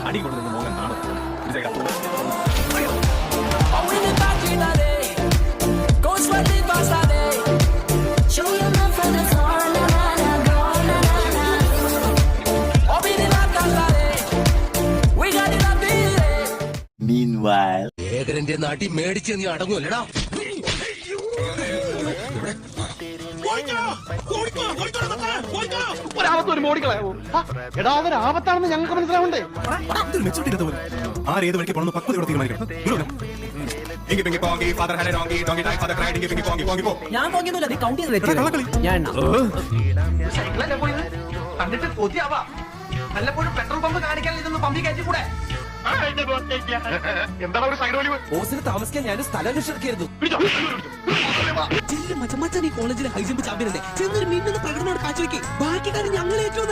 അടി കൊടുക്കുന്ന മോഹൻ നാളെ Meanwhile, ഏകരന്റെ നാട്ടി മേടിച്ച് നീ അടങ്ങൂല്ലടാ. ആപത്താണെന്ന് ഞങ്ങൾക്ക് മനസ്സിലാവണ്ടേ? ആരേത് വഴിക്ക് പോകണമെന്ന് പക്വതയോടെ തീരുമാനിക്കണം. ഞാൻ പോകിയൊന്നുമില്ല, നീ കൗണ്ട് ചെയ്ത് ഞാൻ കണ്ടിട്ട് കൊതിയാവാ. വല്ലപ്പോഴും പെട്രോൾ പമ്പ് കാണിക്കാൻ ഇതൊന്ന് പമ്പി കയറ്റി കൂടെ? എന്താണ് ഒരു സൈഡ് വലിവ്? ഓസിന് താമസിക്കാൻ ഞാൻ സ്ഥലം അന്വേഷിക്കായിരുന്നു. മച്ചമാച്ചാൻ ഈ കോളേജിലെ ഹൈജമ്പ് ചാമ്പ്യൻ അല്ലേ? ചെന്നൊരു മിന്നുന്ന പ്രകടനം കാഴ്ചവെക്ക്. ബാക്കി കാര്യം ഞങ്ങൾ ഏറ്റവും